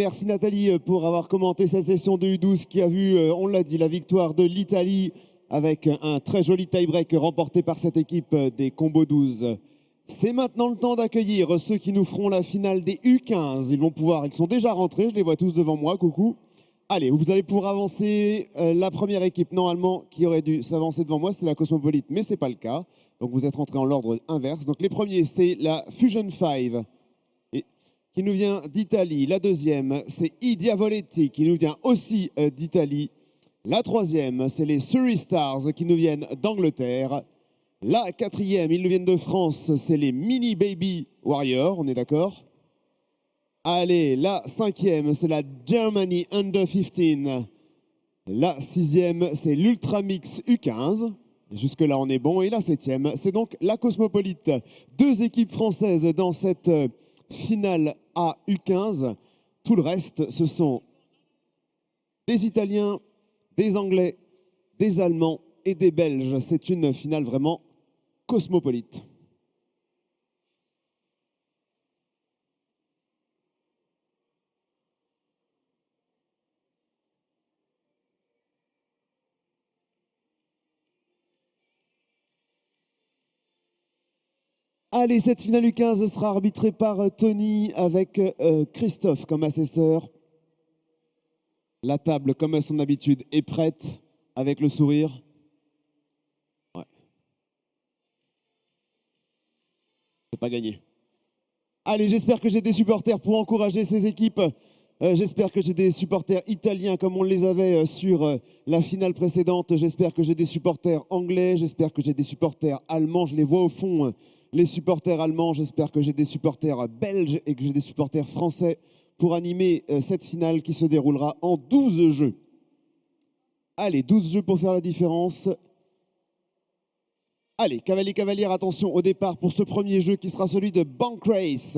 merci Nathalie pour avoir commenté cette session de U12 qui a vu, on l'a dit, la victoire de l'Italie avec un très joli tie-break remporté par cette équipe des Combo 12. C'est maintenant le temps d'accueillir ceux qui nous feront la finale des U15. Ils sont déjà rentrés, je les vois tous devant moi, coucou. Allez, vous allez pouvoir avancer. La première équipe, normalement, qui aurait dû s'avancer devant moi, c'est la Cosmopolite, mais ce n'est pas le cas. Donc vous êtes rentrés en l'ordre inverse. Donc les premiers, c'est la Fusion 5, qui nous vient d'Italie. La deuxième, c'est I Diavoletti, qui nous vient aussi d'Italie. La troisième, c'est les Surrey Stars, qui nous viennent d'Angleterre. La quatrième, ils nous viennent de France, c'est les Mini Baby Warriors, on est d'accord? Allez, la cinquième, c'est la Germany Under 15. La sixième, c'est l'Ultramix U15. Jusque-là, on est bon. Et la septième, c'est donc la Cosmopolite. Deux équipes françaises dans cette finale A U15. Tout le reste, ce sont des Italiens, des Anglais, des Allemands et des Belges. C'est une finale vraiment cosmopolite. Allez, cette finale U15 sera arbitrée par Tony avec Christophe comme assesseur. La table, comme à son habitude, est prête avec le sourire. Ouais. C'est pas gagné. Allez, j'espère que j'ai des supporters pour encourager ces équipes. J'espère que j'ai des supporters italiens comme on les avait sur la finale précédente. J'espère que j'ai des supporters anglais. J'espère que j'ai des supporters allemands. Je les vois au fond, les supporters allemands. J'espère que j'ai des supporters belges et que j'ai des supporters français pour animer cette finale qui se déroulera en 12 jeux. Allez, 12 jeux pour faire la différence. Allez, cavalier, cavalière, attention au départ pour ce premier jeu qui sera celui de Bank Race.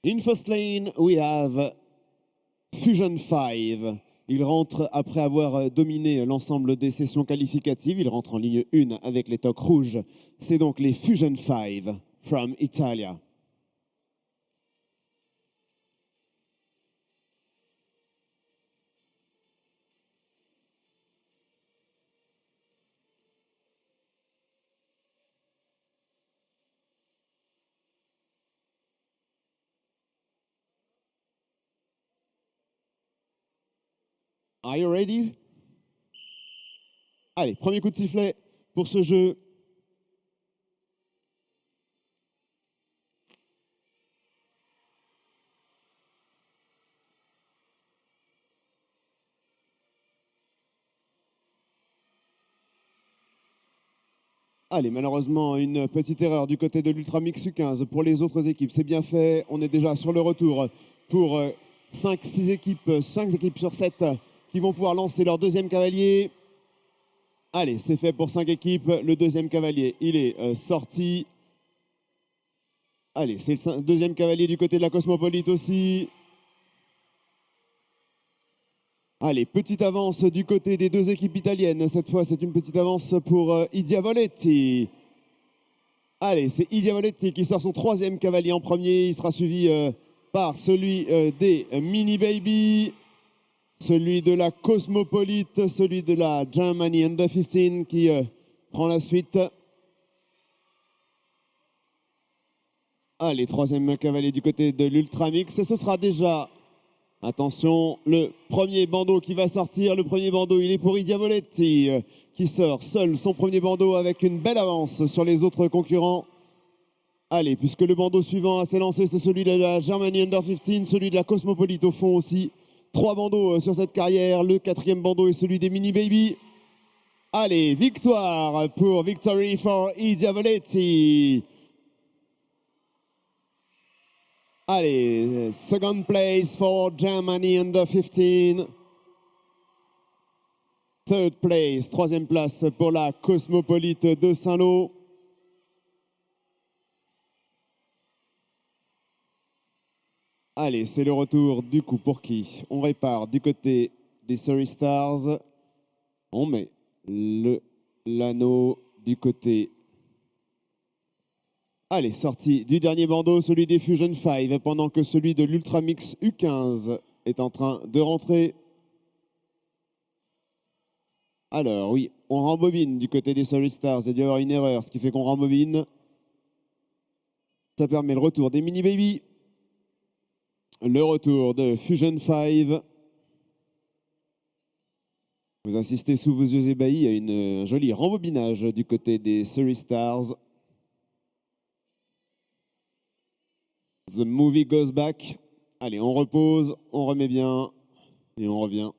In first lane, we have Fusion 5. Il rentre après avoir dominé l'ensemble des sessions qualificatives. Il rentre en ligne 1 avec les toques rouges. C'est donc les Fusion 5 from Italia. Are you ready? Allez, premier coup de sifflet pour ce jeu. Allez, malheureusement, une petite erreur du côté de l'Ultramix U15 pour les autres équipes. C'est bien fait. On est déjà sur le retour pour 5 équipes sur 7 qui vont pouvoir lancer leur deuxième cavalier. Allez, c'est fait pour 5 équipes. Le deuxième cavalier, il est sorti. Allez, c'est le deuxième cavalier du côté de la Cosmopolite aussi. Allez, petite avance du côté des deux équipes italiennes. Cette fois, c'est une petite avance pour I Diavoletti. Allez, c'est I Diavoletti qui sort son troisième cavalier en premier. Il sera suivi par celui des Mini Baby, celui de la Cosmopolite, celui de la Germany Under 15 qui prend la suite. Allez, troisième cavalier du côté de l'Ultramix. Ce sera déjà, attention, le premier bandeau qui va sortir. Le premier bandeau, il est pour I Diavoletti qui sort seul son premier bandeau avec une belle avance sur les autres concurrents. Allez, puisque le bandeau suivant à s'élancer, c'est celui de la Germany Under 15, celui de la Cosmopolite au fond aussi. 3 bandeaux sur cette carrière. Le quatrième bandeau est celui des Mini Baby. Allez, victoire pour Victory for I Diavoletti. Allez, second place for Germany Under 15. Third place, troisième place pour la Cosmopolite de Saint-Lô. Allez, c'est le retour du coup pour qui? On répare du côté des Surrey Stars. On met l'anneau du côté Allez, sortie du dernier bandeau, celui des Fusion 5, pendant que celui de l'Ultramix U15 est en train de rentrer. Alors oui, on rembobine du côté des Sorry Stars. Il y a dû y avoir une erreur, ce qui fait qu'on rembobine. Ça permet le retour des Mini Baby. Le retour de Fusion 5. Vous insistez sous vos yeux ébahis à un joli rembobinage du côté des Sorry Stars. The movie goes back. Allez, on repose, on remet bien et on revient.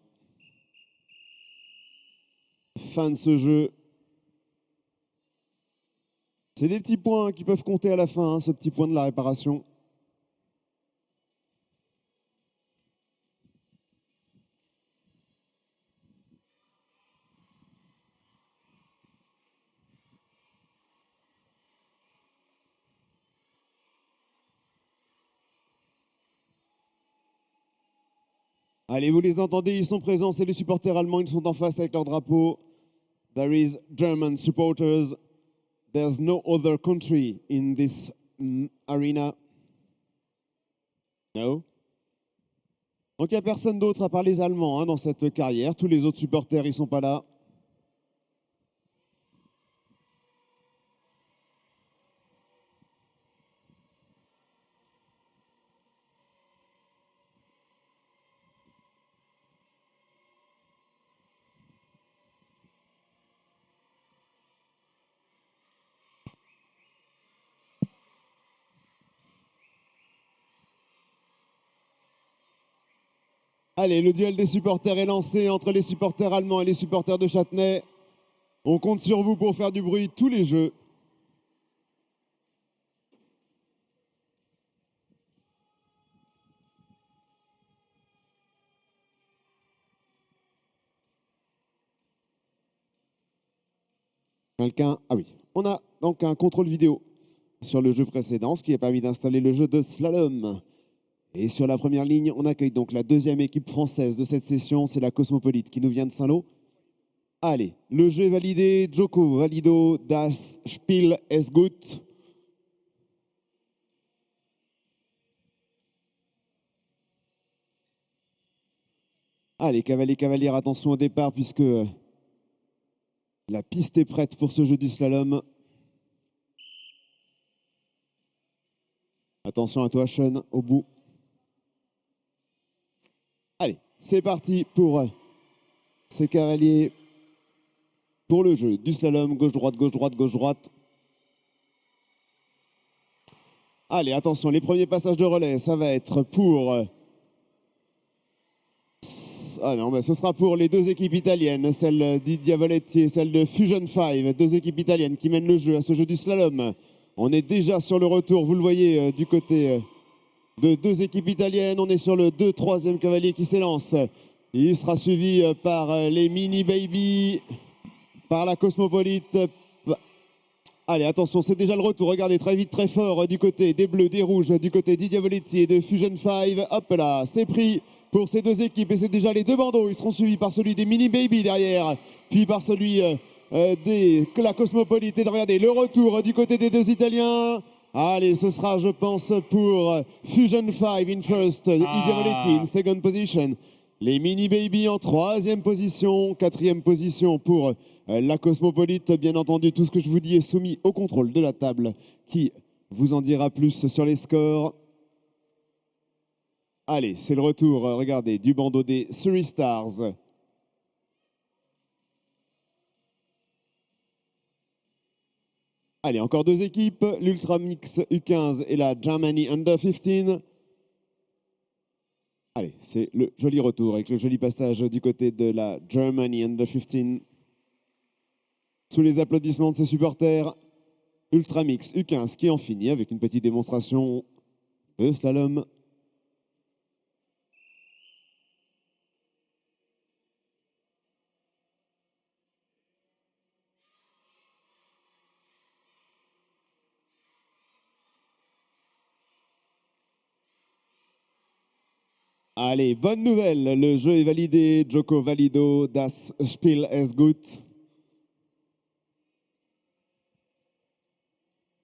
Fin de ce jeu. C'est des petits points qui peuvent compter à la fin, hein, ce petit point de la réparation. Allez, vous les entendez, ils sont présents, c'est les supporters allemands, ils sont en face avec leur drapeau. There is German supporters. There's no other country in this arena. No. Donc il n'y a personne d'autre à part les Allemands hein, dans cette carrière. Tous les autres supporters, ils ne sont pas là. Allez, le duel des supporters est lancé entre les supporters allemands et les supporters de Châtenay. On compte sur vous pour faire du bruit tous les jeux. Quelqu'un? Ah oui, on a donc un contrôle vidéo sur le jeu précédent, ce qui a permis d'installer le jeu de slalom. Et sur la première ligne, on accueille donc la deuxième équipe française de cette session, c'est la Cosmopolite qui nous vient de Saint-Lô. Allez, le jeu est validé, Joko valido, das Spiel est gut. Allez, cavaliers, cavalières, attention au départ puisque la piste est prête pour ce jeu du slalom. Attention à toi, Sean, au bout. Allez, c'est parti pour ces cavaliers pour le jeu du slalom. Gauche-droite, gauche-droite, gauche-droite. Allez, attention, les premiers passages de relais, ça va être pour... Ah non, bah ce sera pour les deux équipes italiennes, celle di Diavoletti et celle de Fusion 5, deux équipes italiennes qui mènent le jeu à ce jeu du slalom. On est déjà sur le retour, vous le voyez, du côté de deux équipes italiennes. On est sur le 2-3e cavalier qui s'élance. Il sera suivi par les Mini Baby, par la Cosmopolite. Allez, attention, c'est déjà le retour. Regardez, très vite, très fort du côté des Bleus, des Rouges, du côté di Diavoletti et de Fusion 5. Hop là, c'est pris pour ces deux équipes et c'est déjà les deux bandeaux. Ils seront suivis par celui des Mini Baby derrière, puis par celui de la Cosmopolite. Et regardez, le retour du côté des deux Italiens. Allez, ce sera, je pense, pour Fusion 5 in first, Diavoletti in second position. Les Mini Baby en 3e position, 4e position pour la Cosmopolite. Bien entendu, tout ce que je vous dis est soumis au contrôle de la table qui vous en dira plus sur les scores. Allez, c'est le retour, regardez, du bandeau des Three Stars. Allez, encore deux équipes, l'Ultramix U15 et la Germany Under 15. Allez, c'est le joli retour avec le joli passage du côté de la Germany Under 15. Sous les applaudissements de ses supporters, Ultramix U15 qui en finit avec une petite démonstration de slalom. Allez, bonne nouvelle, le jeu est validé, Joko valido, das Spiel est gut.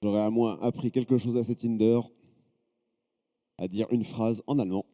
J'aurais à moins appris quelque chose à cet indoor, à dire une phrase en allemand.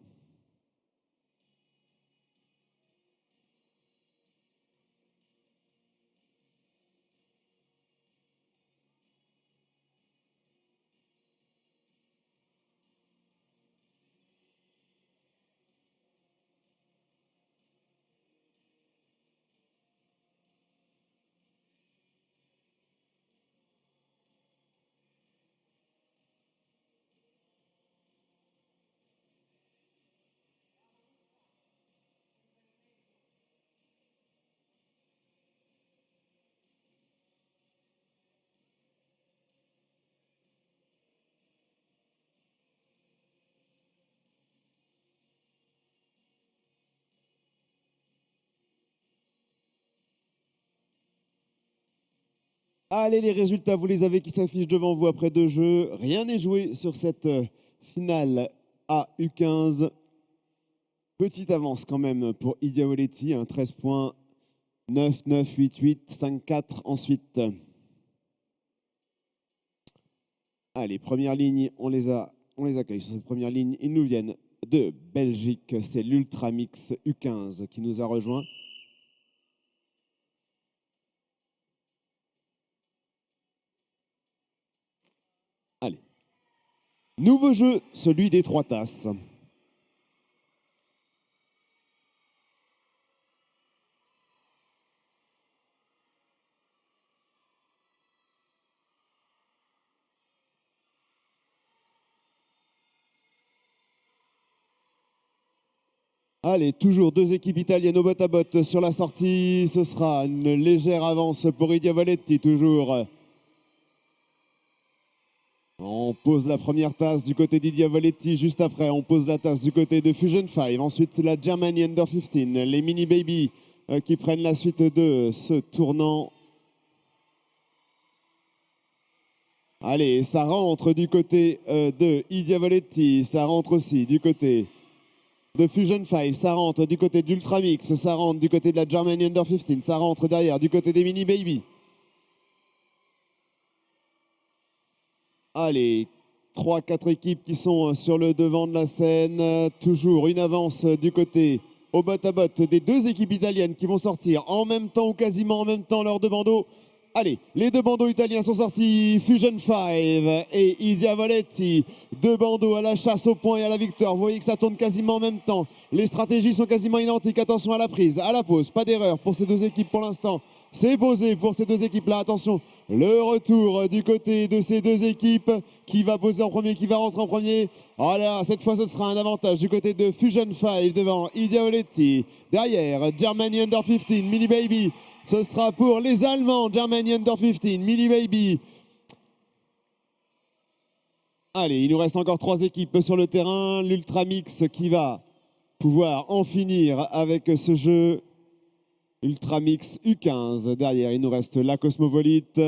Allez, les résultats, vous les avez qui s'affichent devant vous après 2 jeux. Rien n'est joué sur cette finale à U15. Petite avance quand même pour Idia Voletti, 13 points, 9, 9, 8, 8, 5, 4 ensuite. Allez, première ligne, on les accueille sur cette première ligne. Ils nous viennent de Belgique, c'est l'Ultramix U15 qui nous a rejoint. Allez. Nouveau jeu, celui des 3 tasses. Allez, toujours 2 équipes italiennes au bot à bot sur la sortie. Ce sera une légère avance pour Idia Voletti, toujours. On pose la première tasse du côté d'Idia Voletti. Juste après, on pose la tasse du côté de Fusion 5. Ensuite, c'est la Germany Under 15, les Mini Baby qui prennent la suite de ce tournant. Allez, ça rentre du côté de Idia Voletti. Ça rentre aussi du côté de Fusion 5. Ça rentre du côté d'Ultramix. Ça rentre du côté de la Germany Under 15. Ça rentre derrière du côté des Mini Baby. Allez, 3-4 équipes qui sont sur le devant de la scène. Toujours une avance du côté au bot à bot des 2 équipes italiennes qui vont sortir en même temps ou quasiment en même temps leurs 2 bandeaux. Allez, les 2 bandeaux italiens sont sortis, Fusion 5 et Idia Voletti. 2 bandeaux à la chasse au point et à la victoire. Vous voyez que ça tourne quasiment en même temps. Les stratégies sont quasiment identiques. Attention à la prise, à la pause. Pas d'erreur pour ces 2 équipes pour l'instant. C'est posé pour ces 2 équipes-là. Attention, le retour du côté de ces 2 équipes. Qui va poser en premier, qui va rentrer en premier. Voilà, cette fois, ce sera un avantage du côté de Fusion 5 devant Idia Voletti. Derrière, Germany Under 15, Mini Baby. Ce sera pour les Allemands, Germany Under 15, Mini Baby. Allez, il nous reste encore 3 équipes sur le terrain. L'Ultramix qui va pouvoir en finir avec ce jeu. Ultramix U15. Derrière, il nous reste la Cosmovolite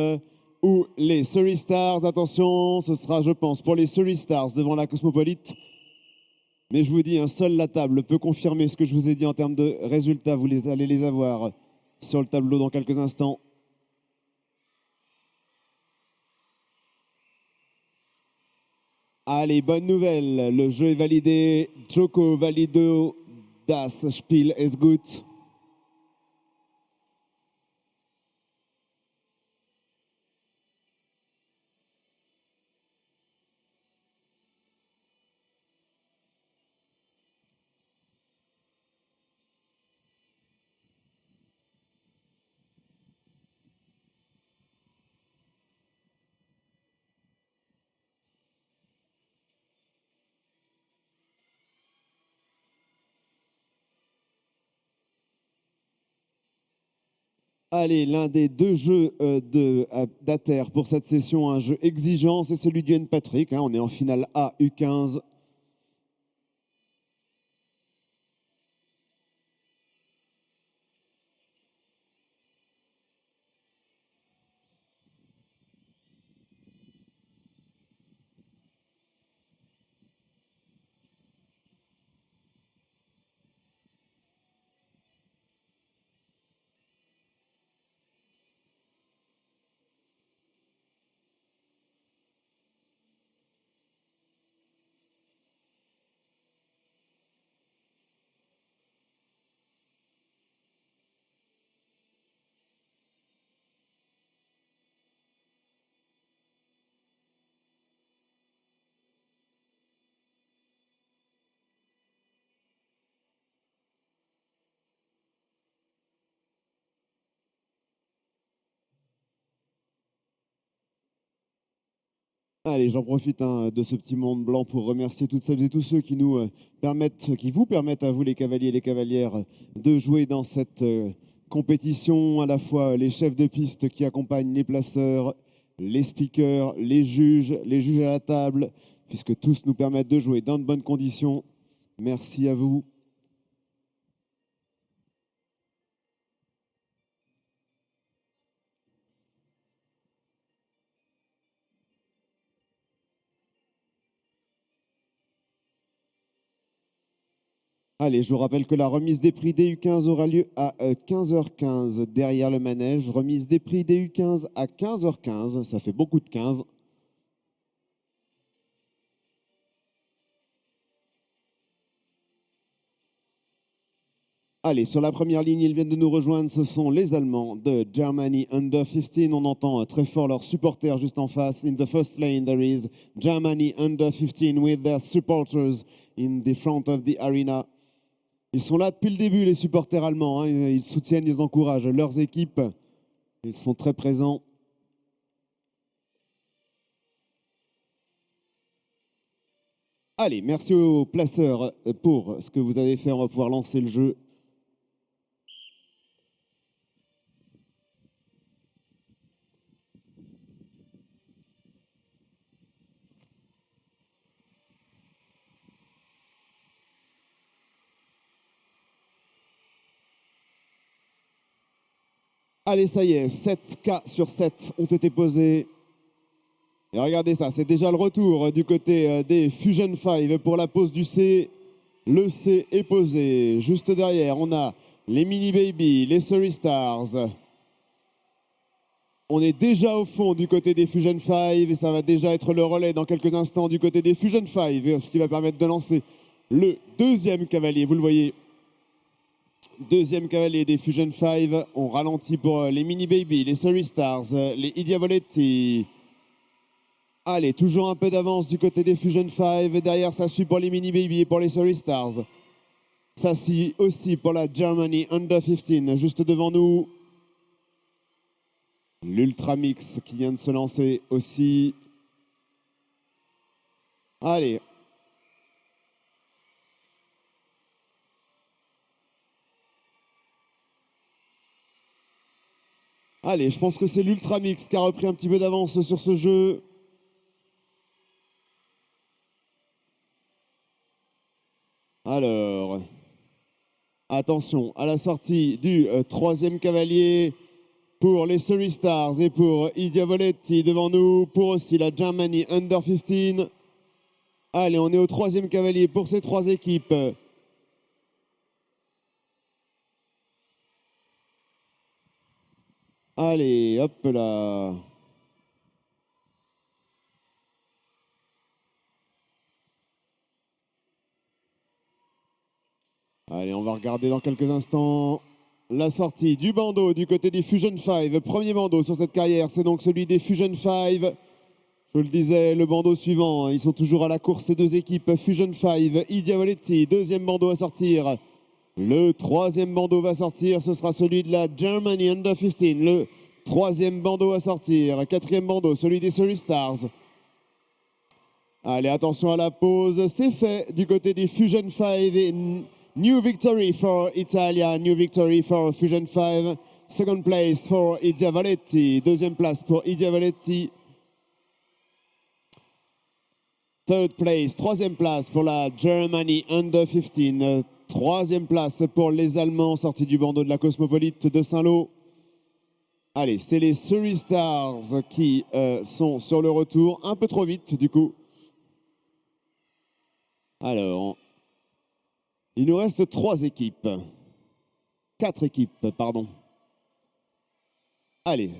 ou les Surrey Stars. Attention, ce sera, je pense, pour les Surrey Stars devant la Cosmopolite. Mais je vous dis, seule la table peut confirmer ce que je vous ai dit en termes de résultats. Vous allez les avoir sur le tableau dans quelques instants. Allez, bonne nouvelle, le jeu est validé. Joko valido, das Spiel ist gut. Allez, l'un des 2 jeux d'Ater pour cette session, un jeu exigeant, c'est celui du N Patrick. On est en finale A U15. Allez, j'en profite de ce petit monde blanc pour remercier toutes celles et tous ceux qui nous permettent, qui vous permettent à vous les cavaliers et les cavalières de jouer dans cette compétition, à la fois les chefs de piste qui accompagnent les placeurs, les speakers, les juges à la table, puisque tous nous permettent de jouer dans de bonnes conditions. Merci à vous. Allez, je vous rappelle que la remise des prix DU15 aura lieu à 15h15 derrière le manège. Remise des prix DU15 à 15h15, ça fait beaucoup de 15. Allez, sur la première ligne, ils viennent de nous rejoindre. Ce sont les Allemands de Germany Under 15. On entend très fort leurs supporters juste en face. In the first lane, there is Germany Under 15 with their supporters in the front of the arena. Ils sont là depuis le début, les supporters allemands. Ils soutiennent, ils encouragent leurs équipes. Ils sont très présents. Allez, merci aux placeurs pour ce que vous avez fait. On va pouvoir lancer le jeu. Allez, ça y est, 7K sur 7 ont été posés. Et regardez ça, c'est déjà le retour du côté des Fusion 5 pour la pose du C. Le C est posé. Juste derrière, on a les Mini Baby, les Surrey Stars. On est déjà au fond du côté des Fusion 5 et ça va déjà être le relais dans quelques instants du côté des Fusion 5, ce qui va permettre de lancer le deuxième cavalier. Vous le voyez, deuxième cavalier des Fusion 5. On ralentit pour les Mini Baby, les Surrey Stars, les I Diavoletti. Allez, toujours un peu d'avance du côté des Fusion 5. Derrière, ça suit pour les Mini Baby et pour les Surrey Stars. Ça suit aussi pour la Germany Under 15, juste devant nous. L'Ultra Mix qui vient de se lancer aussi. Allez. Allez, je pense que c'est l'Ultra Mix qui a repris un petit peu d'avance sur ce jeu. Alors, attention à la sortie du troisième cavalier pour les Surrey Stars et pour I Diavoletti devant nous, pour aussi la Germany Under 15. Allez, on est au troisième cavalier pour ces trois équipes. Allez, hop là. Allez, on va regarder dans quelques instants la sortie du bandeau du côté des Fusion 5. Premier bandeau sur cette carrière, c'est donc celui des Fusion 5. Je le disais, le bandeau suivant, ils sont toujours à la course, ces deux équipes. Fusion 5, I Diavoletti, deuxième bandeau à sortir. Le troisième bandeau va sortir, ce sera celui de la Germany Under 15. Le troisième bandeau à sortir. Quatrième bandeau, celui des Surrey Stars. Allez, attention à la pause, c'est fait du côté des Fusion 5. Et new victory for Italia, new victory for Fusion 5. Second place for I Diavoletti. Deuxième place pour I Diavoletti. Third place, troisième place pour la Germany Under 15. Troisième place pour les Allemands sortis du bandeau de la Cosmopolite de Saint-Lô. Allez, c'est les Surrey Stars qui sont sur le retour. Un peu trop vite, du coup. Alors, il nous reste 4 équipes, pardon. Allez.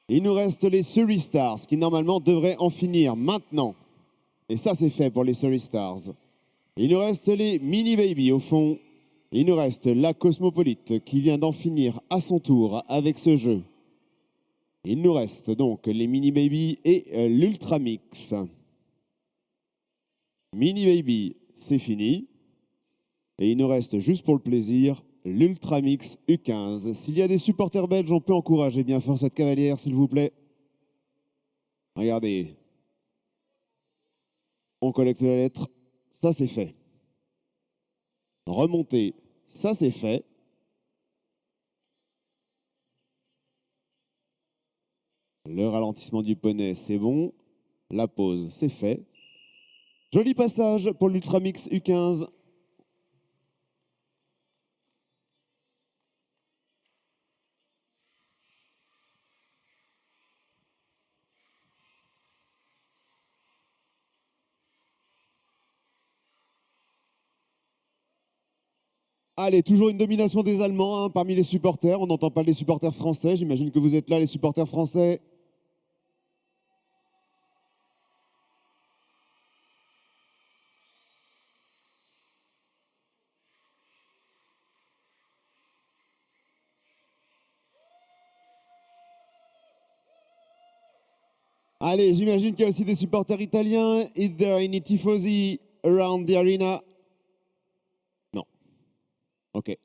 Il nous reste les Surrey Stars qui normalement devraient en finir maintenant. Et ça, c'est fait pour les Surrey Stars. Il nous reste les Mini Baby au fond. Il nous reste la Cosmopolite qui vient d'en finir à son tour avec ce jeu. Il nous reste donc les Mini Baby et l'Ultra Mix. Mini Baby, c'est fini. Et il nous reste juste pour le plaisir l'Ultra Mix U15. S'il y a des supporters belges, on peut encourager bien fort cette cavalière, s'il vous plaît. Regardez. On collecte la lettre. Ça, c'est fait. Remonter. Ça, c'est fait. Le ralentissement du poney, c'est bon. La pause, c'est fait. Joli passage pour l'Ultramix U15. Allez, toujours une domination des Allemands hein, parmi les supporters. On n'entend pas les supporters français. J'imagine que vous êtes là, les supporters français. Allez, j'imagine qu'il y a aussi des supporters italiens. Is there any tifosi around the arena? Non. Ok.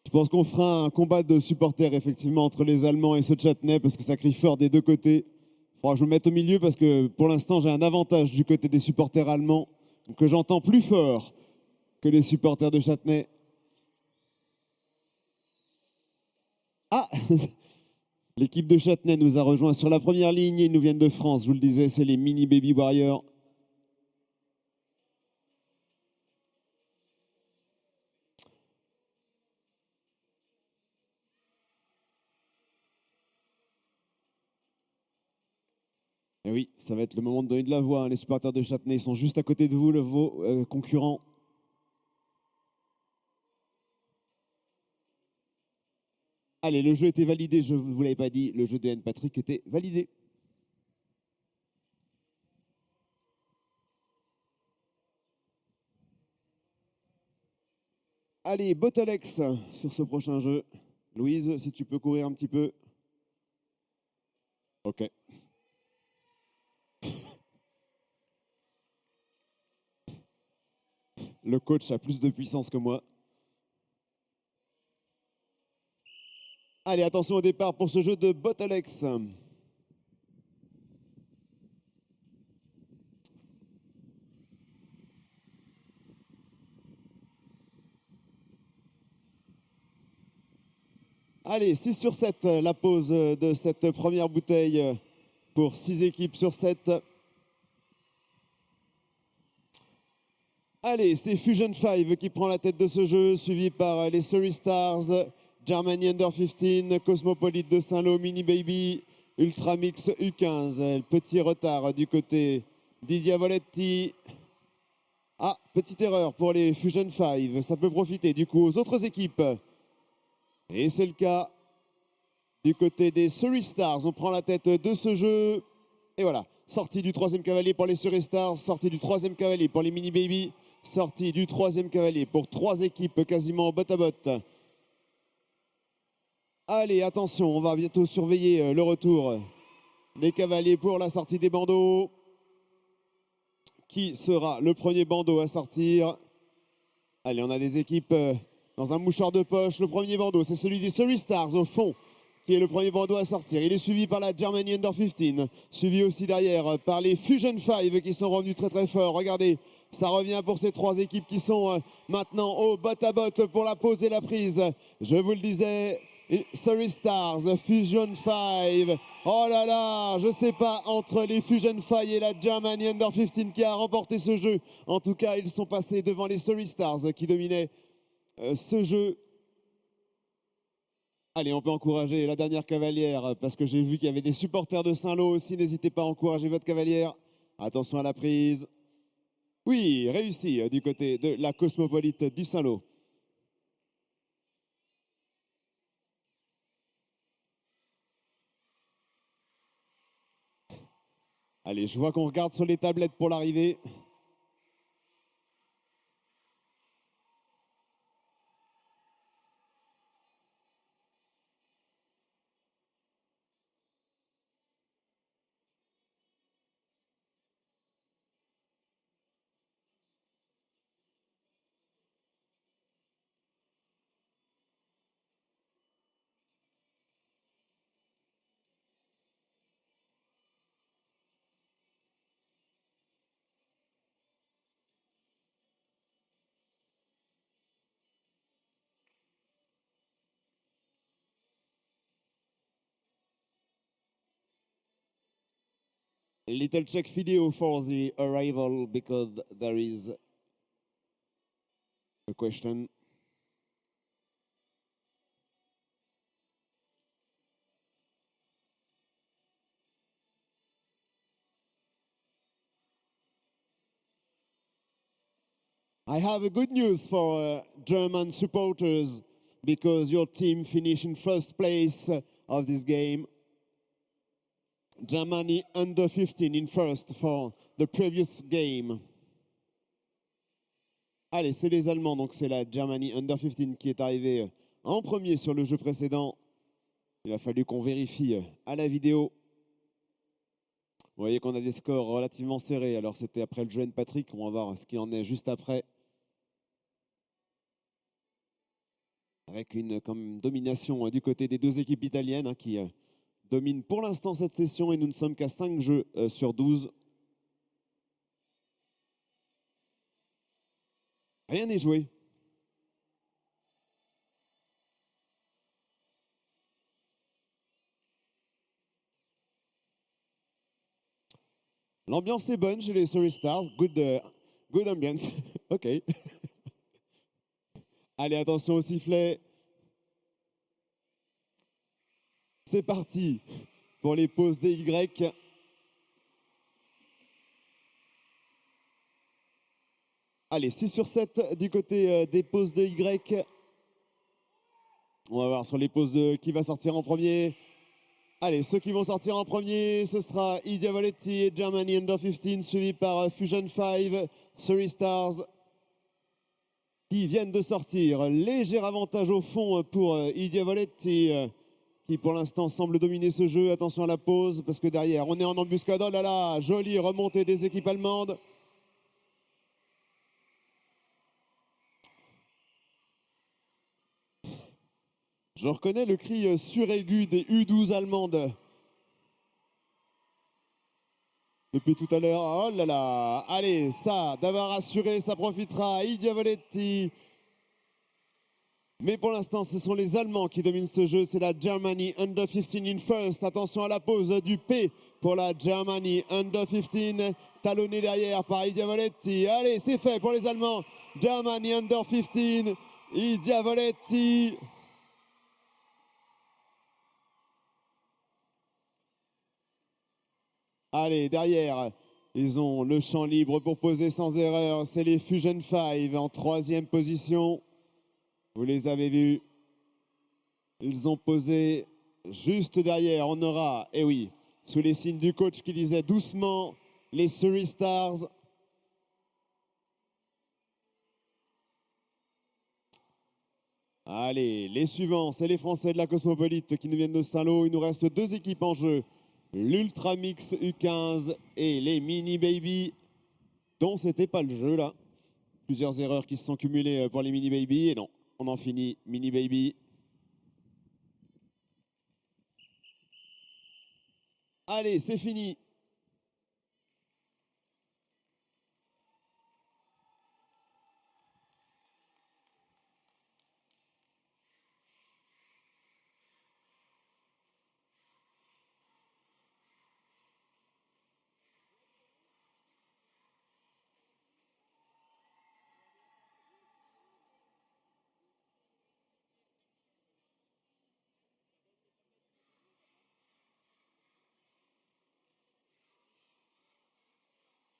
Je pense qu'on fera un combat de supporters effectivement entre les Allemands et ceux de Châtenay parce que ça crie fort des deux côtés. Il faudra que je me mette au milieu parce que pour l'instant j'ai un avantage du côté des supporters allemands que j'entends plus fort que les supporters de Châtenay. Ah l'équipe de Châtenay nous a rejoint sur la première ligne. Ils nous viennent de France, je vous le disais, c'est les Mini Baby Warriors. Et oui, ça va être le moment de donner de la voix. Hein. Les supporters de Châtenay sont juste à côté de vous, vos concurrents. Allez, le jeu était validé, je ne vous l'avais pas dit, le jeu de N. Patrick était validé. Allez, Botalex sur ce prochain jeu. Louise, si tu peux courir un petit peu. Ok. Le coach a plus de puissance que moi. Allez, attention au départ pour ce jeu de Botalex. Allez, 6 sur 7, la pause de cette première bouteille pour 6 équipes sur 7. Allez, c'est Fusion 5 qui prend la tête de ce jeu, suivi par les Surrey Stars, Germany Under 15, Cosmopolite de Saint-Lô, Mini Baby, Ultramix U15. Petit retard du côté Didier Voletti. Ah, petite erreur pour les Fusion 5. Ça peut profiter du coup aux autres équipes. Et c'est le cas du côté des Surrey Stars. On prend la tête de ce jeu. Et voilà, sortie du troisième cavalier pour les Surrey Stars, sortie du troisième cavalier pour les Mini Baby, sortie du troisième cavalier pour 3 équipes quasiment bot à bot. Allez, attention, on va bientôt surveiller le retour des cavaliers pour la sortie des bandeaux. Qui sera le premier bandeau à sortir? Allez, on a des équipes dans un mouchoir de poche. Le premier bandeau, c'est celui des Surrey Stars au fond, qui est le premier bandeau à sortir. Il est suivi par la Germany Under 15, suivi aussi derrière par les Fusion 5 qui sont revenus très très fort. Regardez, ça revient pour ces 3 équipes qui sont maintenant au bot à bot pour la pause et la prise. Je vous le disais, Surrey Stars, Fusion 5. Oh là là, je sais pas, entre les Fusion 5 et la Germany Under 15 qui a remporté ce jeu. En tout cas, ils sont passés devant les Surrey Stars qui dominaient ce jeu. Allez, on peut encourager la dernière cavalière parce que j'ai vu qu'il y avait des supporters de Saint-Lô aussi. N'hésitez pas à encourager votre cavalière. Attention à la prise. Oui, réussi du côté de la Cosmopolite du Saint-Lô. Allez, je vois qu'on regarde sur les tablettes pour l'arrivée. Little check video for the arrival because there is a question. I have a good news for German supporters because your team finished in first place of this game. Germany under 15 in first for the previous game. Allez, c'est les Allemands, donc c'est la Germany under 15 qui est arrivée en premier sur le jeu précédent. Il a fallu qu'on vérifie à la vidéo. Vous voyez qu'on a des scores relativement serrés. Alors c'était après le jeune Patrick, on va voir ce qu'il en est juste après. Avec une comme domination du côté des deux équipes italiennes qui dominent pour l'instant cette session et nous ne sommes qu'à 5 jeux sur 12. Rien n'est joué. L'ambiance est bonne chez les Surrey Stars. Good ambiance. OK. Allez, attention au sifflet. C'est parti pour les pauses des Y. Allez, 6 sur 7 du côté des pauses de Y. On va voir sur les pauses de qui va sortir en premier. Allez, ceux qui vont sortir en premier, ce sera Idia Valetti et Germany Under 15, suivi par Fusion 5, Surrey Stars, qui viennent de sortir. Léger avantage au fond pour Idia Valetti, qui pour l'instant semble dominer ce jeu. Attention à la pause, parce que derrière, on est en embuscade. Oh là là, jolie remontée des équipes allemandes. Je reconnais le cri suraigu des U12 allemandes. Depuis tout à l'heure, oh là là, allez, ça, d'avoir assuré, ça profitera à Idia Valetti. Mais pour l'instant, ce sont les Allemands qui dominent ce jeu. C'est la Germany Under 15 in first. Attention à la pause du P pour la Germany Under 15. Talonné derrière par Idia Valetti. Allez, c'est fait pour les Allemands. Germany Under 15. Idia Valetti. Allez, derrière, ils ont le champ libre pour poser sans erreur. C'est les Fusion 5 en troisième position. Vous les avez vus. Ils ont posé juste derrière. On aura, eh oui, sous les signes du coach qui disait doucement, les Surrey Stars. Allez, les suivants, c'est les Français de la Cosmopolite qui nous viennent de Saint-Lô. Il nous reste deux équipes en jeu. L'Ultra Mix U15 et les Mini Baby, dont c'était pas le jeu là. Plusieurs erreurs qui se sont cumulées pour les Mini Baby. Et non, on en finit, Mini Baby. Allez, c'est fini.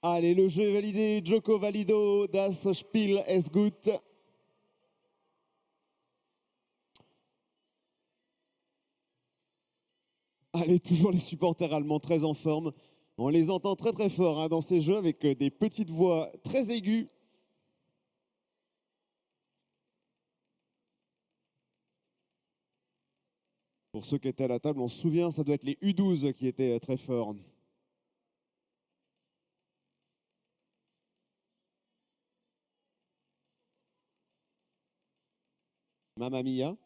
Allez, le jeu est validé. Joko valido, das Spiel est gut. Allez, toujours les supporters allemands très en forme. On les entend très très fort dans ces jeux avec des petites voix très aiguës. Pour ceux qui étaient à la table, on se souvient, ça doit être les U12 qui étaient très forts. Mamma Mia.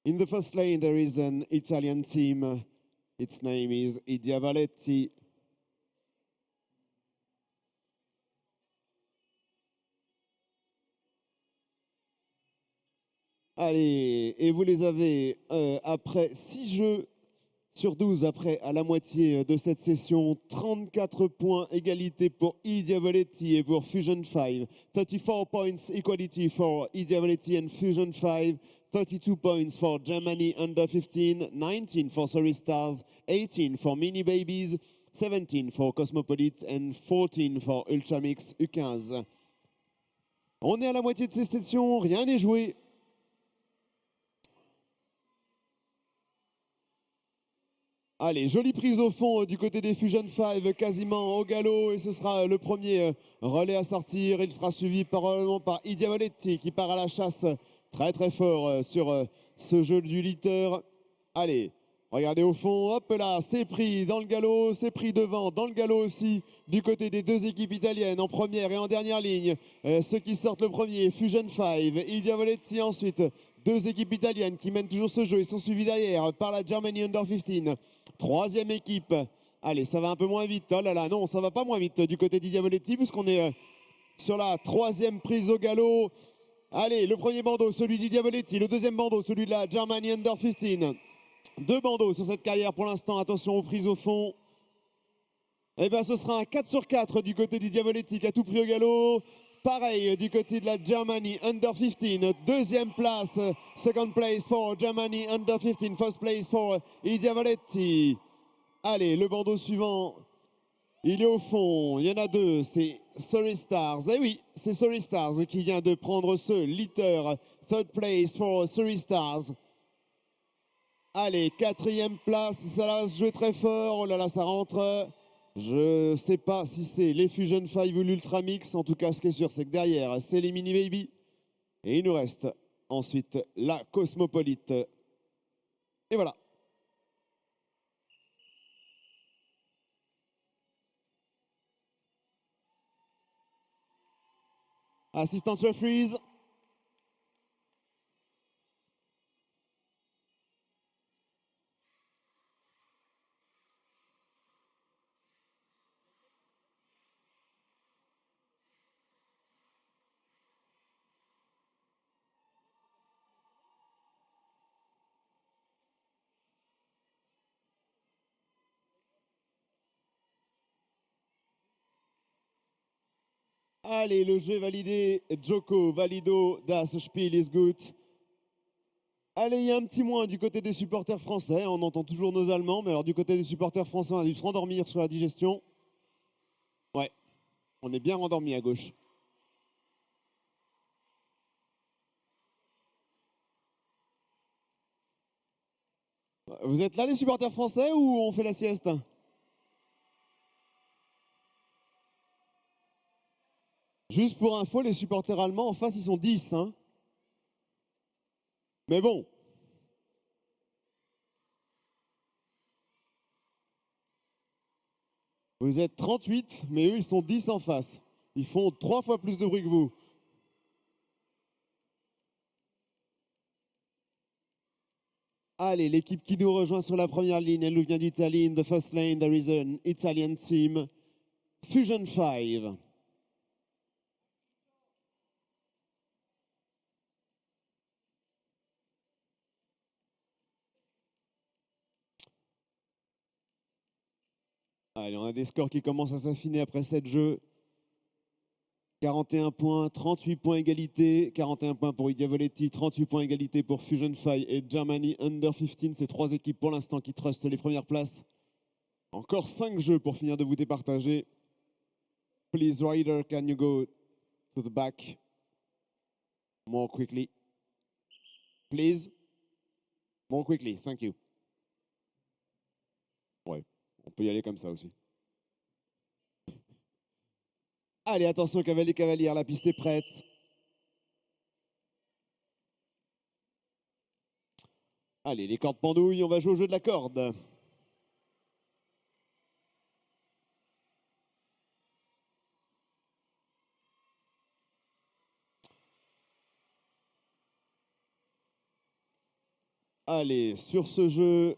In the first lane, there is an Italian team. Its name is Idia Valetti. Allez, et vous les avez après 6 jeux sur 12, après à la moitié de cette session. 34 points égalité pour I Diavoletti et pour Fusion 5. 34 points equality for I Diavoletti and Fusion 5. 32 points for Germany under 15. 19 for Sorry Stars. 18 for Mini Babies. 17 for Cosmopolites and 14 for Ultramix U15. On est à la moitié de ces sessions, rien n'est joué. Allez, jolie prise au fond du côté des Fusion 5, quasiment au galop. Et ce sera le premier relais à sortir. Il sera suivi probablement par I Diavoletti qui part à la chasse très très fort sur ce jeu du litter. Allez, regardez au fond, hop là, c'est pris dans le galop, c'est pris devant dans le galop aussi du côté des deux équipes italiennes en première et en dernière ligne. Ceux qui sortent le premier, Fusion 5, I Diavoletti ensuite. Deux équipes italiennes qui mènent toujours ce jeu. Ils sont suivis derrière par la Germany Under 15. Troisième équipe. Allez, ça va un peu moins vite. Oh là là, non, ça va pas moins vite du côté d'I Diavoletti puisqu'on est sur la troisième prise au galop. Allez, le premier bandeau, celui d'I Diavoletti. Le deuxième bandeau, celui de la Germany Under 15. Deux bandeaux sur cette carrière pour l'instant. Attention aux prises au fond. Eh bien, ce sera un 4 sur 4 du côté d'I Diavoletti qui a tout pris au galop. Pareil du côté de la Germany Under 15. Deuxième place, second place for Germany Under 15. First place for I Diavoletti. Allez, le bandeau suivant, il est au fond. Il y en a deux, c'est Sorry Stars. Eh oui, c'est Sorry Stars qui vient de prendre ce litter. Third place for Sorry Stars. Allez, quatrième place, ça va se jouer très fort. Oh là là, ça rentre. Je ne sais pas si c'est les Fusion 5 ou l'Ultramix. En tout cas, ce qui est sûr, c'est que derrière, c'est les Mini Baby. Et il nous reste ensuite la Cosmopolite. Et voilà. Assistant referees. Allez, le jeu est validé. Joko, valido, das Spiel ist gut. Allez, il y a un petit moins du côté des supporters français. On entend toujours nos Allemands, mais alors du côté des supporters français, on a dû se rendormir sur la digestion. Ouais, on est bien rendormi à gauche. Vous êtes là les supporters français ou on fait la sieste? Juste pour info, les supporters allemands en face, ils sont 10. Hein. Mais bon. Vous êtes 38, mais eux, ils sont 10 en face. Ils font 3 fois plus de bruit que vous. Allez, l'équipe qui nous rejoint sur la première ligne, elle nous vient d'Italie. In the first lane, there is an Italian team. Fusion 5. Allez, on a des scores qui commencent à s'affiner après 7 jeux. 41 points, 38 points égalité, 41 points pour I Diavoletti, 38 points égalité pour Fusion 5 et Germany Under 15. Ces trois équipes pour l'instant qui trustent les premières places. Encore 5 jeux pour finir de vous départager. Please, rider, can you go to the back more quickly? Please, more quickly, thank you. Ouais, on peut y aller comme ça aussi. Allez, attention, cavalier, cavalière, la piste est prête. Allez, les cordes pendouilles, on va jouer au jeu de la corde. Allez, sur ce jeu,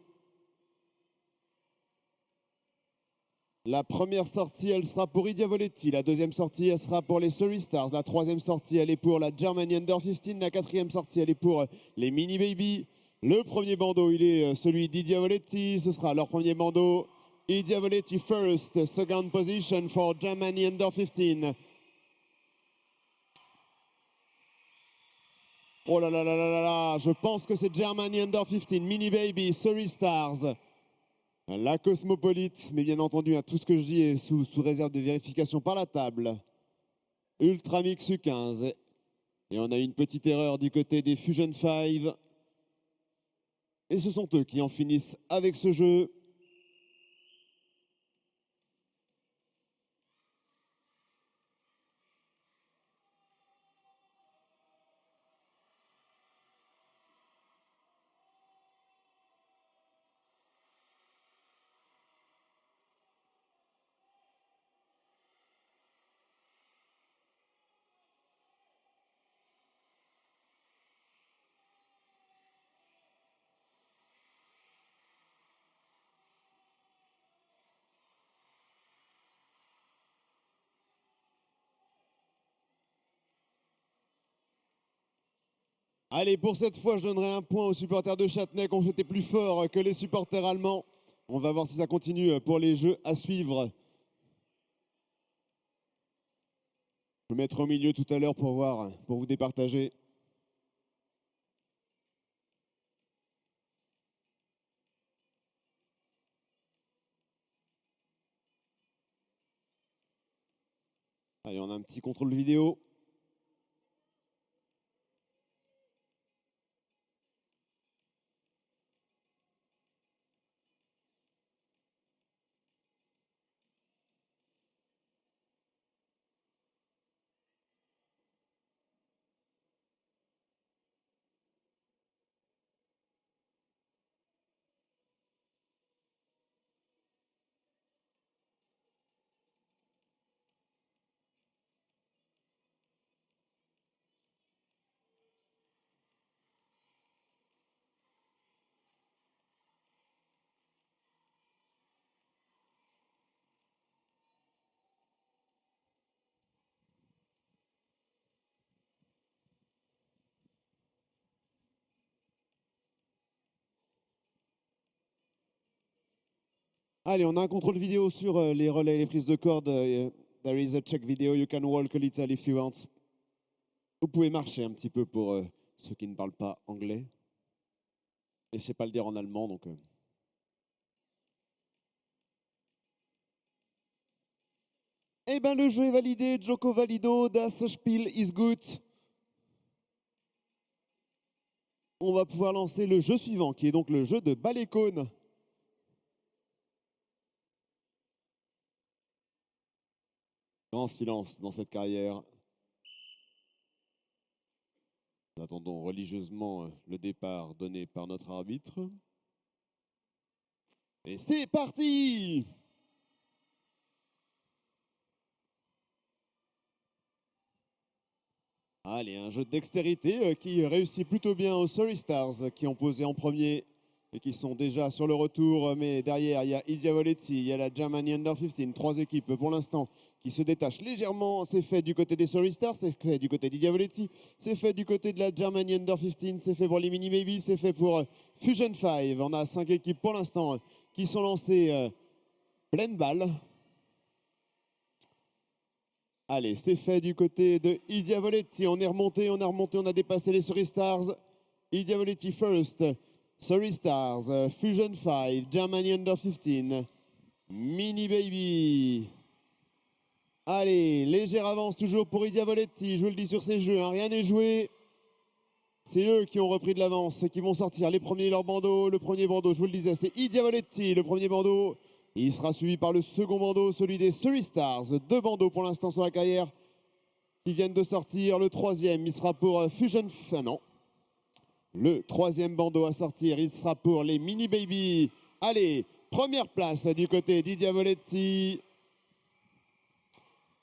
La première sortie, elle sera pour Idiavoletti. La deuxième sortie, elle sera pour les Surrey Stars. La troisième sortie, elle est pour la Germany Under 15. La quatrième sortie, elle est pour les Mini Baby. Le premier bandeau, il est celui d'Idiavoletti. Ce sera leur premier bandeau. Idiavoletti first, second position for Germany Under 15. Oh là là là là là là, je pense que c'est Germany Under 15, Mini Baby, Surrey Stars. La Cosmopolite, mais bien entendu, tout ce que je dis est sous réserve de vérification par la table. Ultramix U15. Et on a une petite erreur du côté des Fusion 5. Et ce sont eux qui en finissent avec ce jeu. Allez, pour cette fois, je donnerai un point aux supporters de Châtenay qui ont été plus forts que les supporters allemands. On va voir si ça continue pour les jeux à suivre. Je vais mettre au milieu tout à l'heure pour voir, pour vous départager. Allez, on a un petit contrôle vidéo. Allez, on a un contrôle vidéo sur les relais et les prises de corde. There is a check video. You can walk a little if you want. Vous pouvez marcher un petit peu pour ceux qui ne parlent pas anglais. Et je ne sais pas le dire en allemand, donc... Eh bien, le jeu est validé. Joko valido. Das Spiel ist gut. On va pouvoir lancer le jeu suivant, qui est donc le jeu de balai-cône. Grand silence dans cette carrière. Nous attendons religieusement le départ donné par notre arbitre. Et c'est parti! Allez, un jeu de dextérité qui réussit plutôt bien aux Surrey Stars qui ont posé en premier et qui sont déjà sur le retour. Mais derrière, il y a Idiavoletti, il y a la Germany Under 15. Trois équipes pour l'instant qui se détachent légèrement. C'est fait du côté des Surrey Stars, c'est fait du côté d'Idiavoletti, c'est fait du côté de la Germany Under 15, c'est fait pour les Mini Baby, c'est fait pour Fusion 5. On a 5 équipes pour l'instant qui sont lancées pleine balle. Allez, c'est fait du côté de Idiavoletti. On est remonté, on a dépassé les Surrey Stars. Idiavoletti first, Surrey Stars, Fusion 5, Germany Under 15, Mini Baby. Allez, légère avance toujours pour Idiavoletti. Je vous le dis sur ces jeux, hein, rien n'est joué. C'est eux qui ont repris de l'avance et qui vont sortir les premiers leur bandeau. Le premier bandeau, je vous le disais, c'est Idiavoletti, le premier bandeau. Il sera suivi par le second bandeau, celui des Surrey Stars. 2 bandeaux pour l'instant sur la carrière qui viennent de sortir. Le troisième, il sera pour Fusion... non. Le troisième bandeau à sortir, il sera pour les Mini Baby. Allez, première place du côté d'Idiavoletti.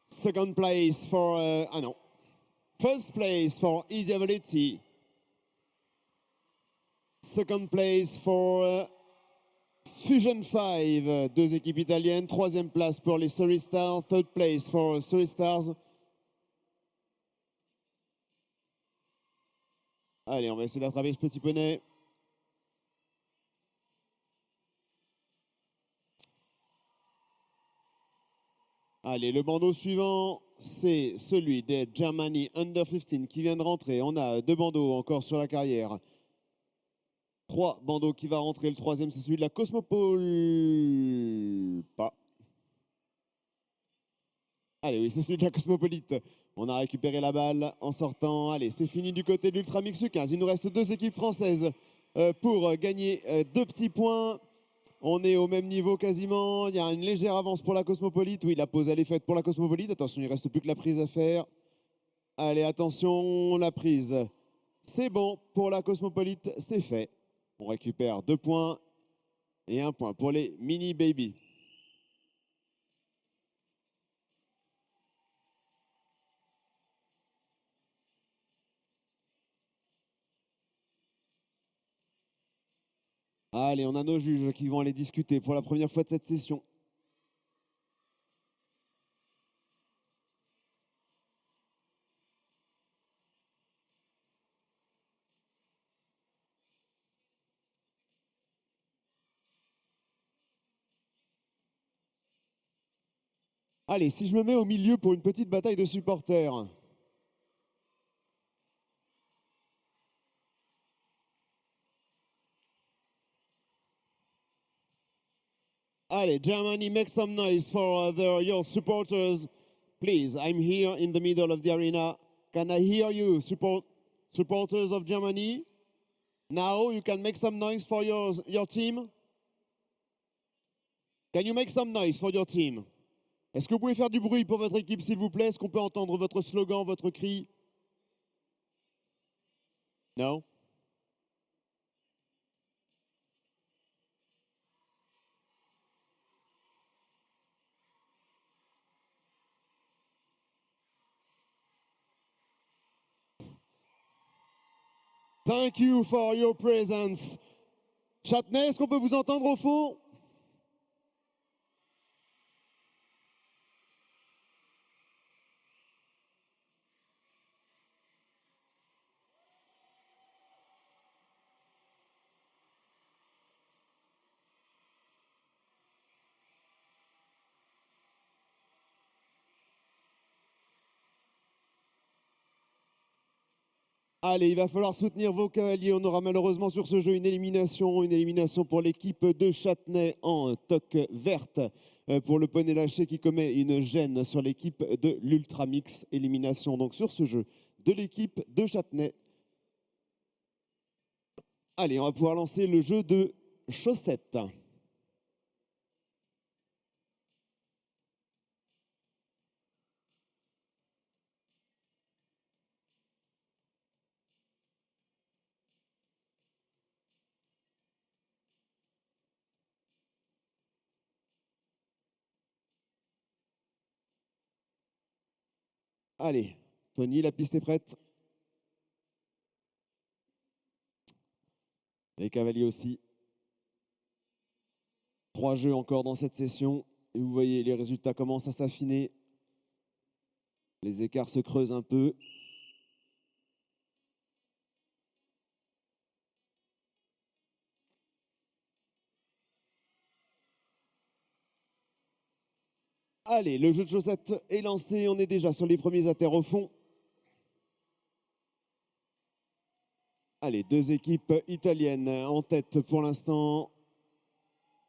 Second place for... ah non. First place for Idiavoletti. Second place for Fusion 5, deux équipes italiennes. Troisième place pour les Story Stars. Third place for Story Stars. Allez, on va essayer d'attraper ce petit poney. Allez, le bandeau suivant, c'est celui des Germany Under 15 qui vient de rentrer. On a deux bandeaux encore sur la carrière. Trois bandeaux qui va rentrer. Le troisième, c'est celui de la Cosmopole. Pas. Allez, oui, c'est celui de la Cosmopolite. On a récupéré la balle en sortant. Allez, c'est fini du côté de l'Ultramix U15. Il nous reste deux équipes françaises pour gagner deux petits points. On est au même niveau quasiment. Il y a une légère avance pour la Cosmopolite. Oui, la pause, elle est faite pour la Cosmopolite. Attention, il ne reste plus que la prise à faire. Allez, attention, la prise. C'est bon pour la Cosmopolite, c'est fait. On récupère 2 points et 1 point pour les Mini Baby. Allez, on a nos juges qui vont aller discuter pour la première fois de cette session. Allez, si je me mets au milieu pour une petite bataille de supporters. Allez, Germany, make some noise for your supporters. Please, I'm here in the middle of the arena. Can I hear you, supporters of Germany? Now you can make some noise for your team. Can you make some noise for your team? Est-ce que vous pouvez faire du bruit pour votre équipe, s'il vous plaît? Est-ce qu'on peut entendre votre slogan, votre cri? Non? Thank you for your presence. Châtenay, est-ce qu'on peut vous entendre au fond? Allez, il va falloir soutenir vos cavaliers. On aura malheureusement sur ce jeu une élimination pour l'équipe de Châtenay en toque verte pour le poney lâché qui commet une gêne sur l'équipe de l'Ultramix. Élimination donc sur ce jeu de l'équipe de Châtenay. Allez, on va pouvoir lancer le jeu de chaussettes. Allez, Tony, la piste est prête. Les cavaliers aussi. 3 jeux encore dans cette session. Et vous voyez, les résultats commencent à s'affiner. Les écarts se creusent un peu. Allez, le jeu de chaussettes est lancé. On est déjà sur les premiers atters au fond. Allez, deux équipes italiennes en tête pour l'instant.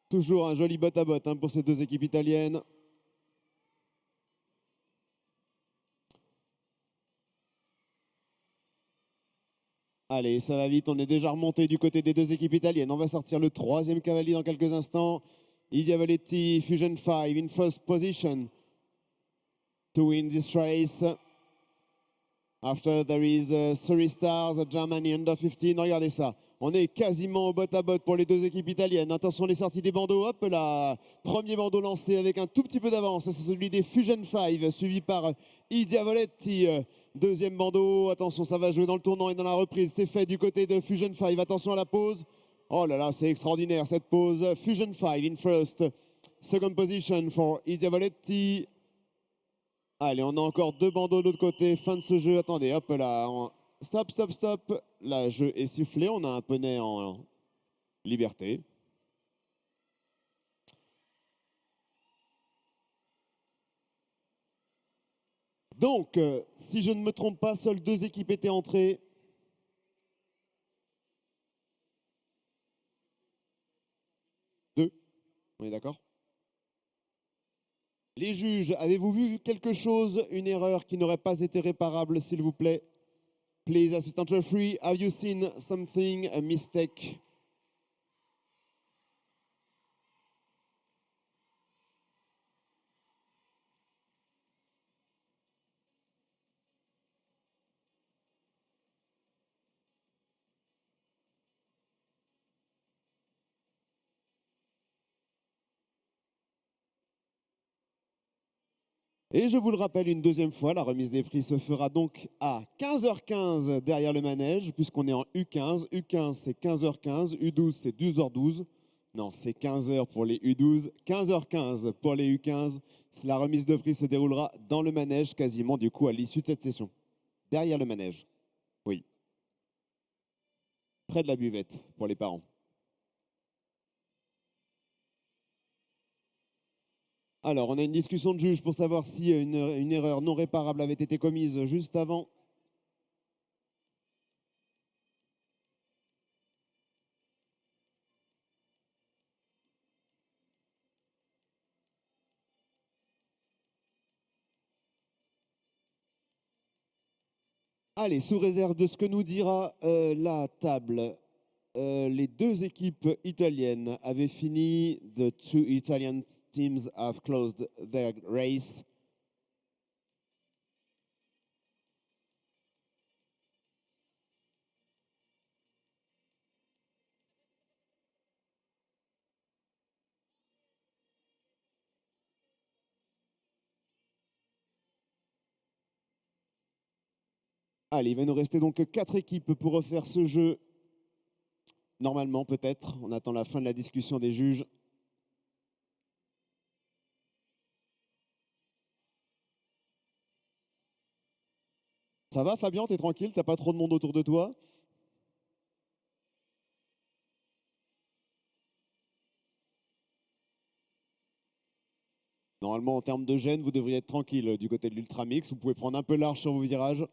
Toujours un joli botte à botte pour ces deux équipes italiennes. Allez, ça va vite. On est déjà remonté du côté des deux équipes italiennes. On va sortir le troisième cavalier dans quelques instants. I Diavoletti, Fusion 5 in first position to win this race. After there is 3 stars, Germany under 15. Regardez ça. On est quasiment au botte à botte pour les deux équipes italiennes. Attention les sorties des bandeaux. Hop là. Premier bandeau lancé avec un tout petit peu d'avance. C'est celui des Fusion 5 suivi par I Diavoletti. Deuxième bandeau. Attention, ça va jouer dans le tournant et dans la reprise. C'est fait du côté de Fusion 5. Attention à la pause. Oh là là, c'est extraordinaire cette pause. Fusion 5 in first. Second position for Idia Valetti. Allez, on a encore deux bandeaux de l'autre côté. Fin de ce jeu. Attendez, hop là. Stop, stop, stop. Là, jeu est sifflé. On a un poney en liberté. Donc, si je ne me trompe pas, seules deux équipes étaient entrées. Deux. On est d'accord? Les juges, avez-vous vu quelque chose, une erreur qui n'aurait pas été réparable, s'il vous plaît? Please, assistant referee, have you seen something, a mistake? Et je vous le rappelle une deuxième fois, la remise des prix se fera donc à 15h15 derrière le manège, puisqu'on est en U15. U15, c'est 15h15. U12, c'est 12h12. Non, c'est 15h pour les U12, 15h15 pour les U15. La remise de prix se déroulera dans le manège, quasiment du coup à l'issue de cette session. Derrière le manège. Oui. Près de la buvette pour les parents. Alors, on a une discussion de juge pour savoir si une erreur non réparable avait été commise juste avant. Allez, sous réserve de ce que nous dira la table, les deux équipes italiennes avaient fini. The two Italian teams have closed their race. Allez, il va nous rester donc 4 équipes pour refaire ce jeu. Normalement, peut-être. On attend la fin de la discussion des juges. Ça va, Fabien? T'es tranquille? T'as pas trop de monde autour de toi? Normalement, en termes de gêne, vous devriez être tranquille du côté de l'Ultramix. Vous pouvez prendre un peu large sur vos virages.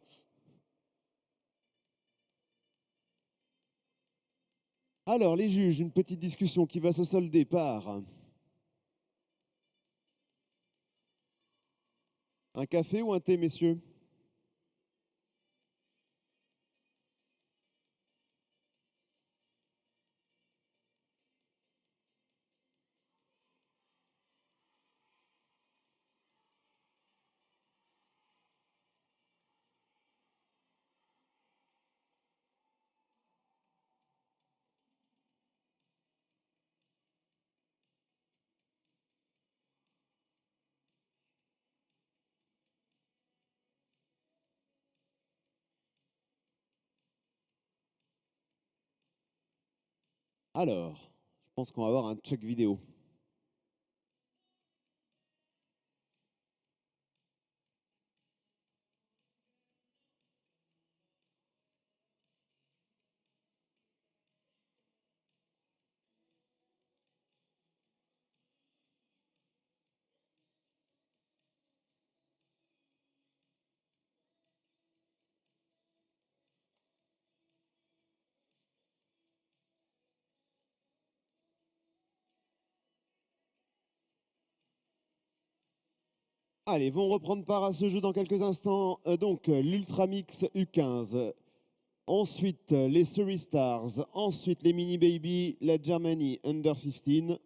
Alors, les juges, une petite discussion qui va se solder par un café ou un thé, messieurs? Alors, je pense qu'on va avoir un check vidéo. Allez, vont reprendre part à ce jeu dans quelques instants. Donc, l'Ultramix U15. Ensuite, les Surrey Stars. Ensuite, les Mini Baby, la Germany Under 15.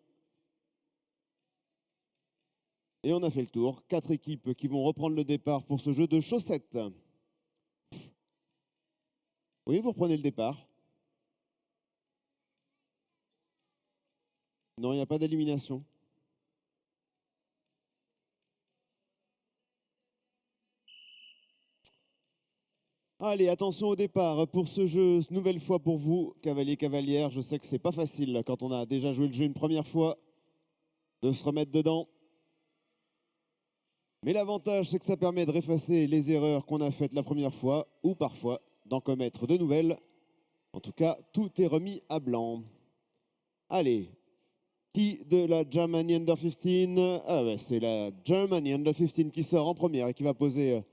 Et on a fait le tour. 4 équipes qui vont reprendre le départ pour ce jeu de chaussettes. Oui, vous reprenez le départ. Non, il n'y a pas d'élimination. Allez, attention au départ pour ce jeu, nouvelle fois pour vous, cavalier, cavalière. Je sais que c'est pas facile quand on a déjà joué le jeu une première fois de se remettre dedans. Mais l'avantage, c'est que ça permet de réeffacer les erreurs qu'on a faites la première fois ou parfois d'en commettre de nouvelles. En tout cas, tout est remis à blanc. Allez, qui de la Germany Under 15? Ah ouais, c'est la Germany Under 15 qui sort en première et qui va poser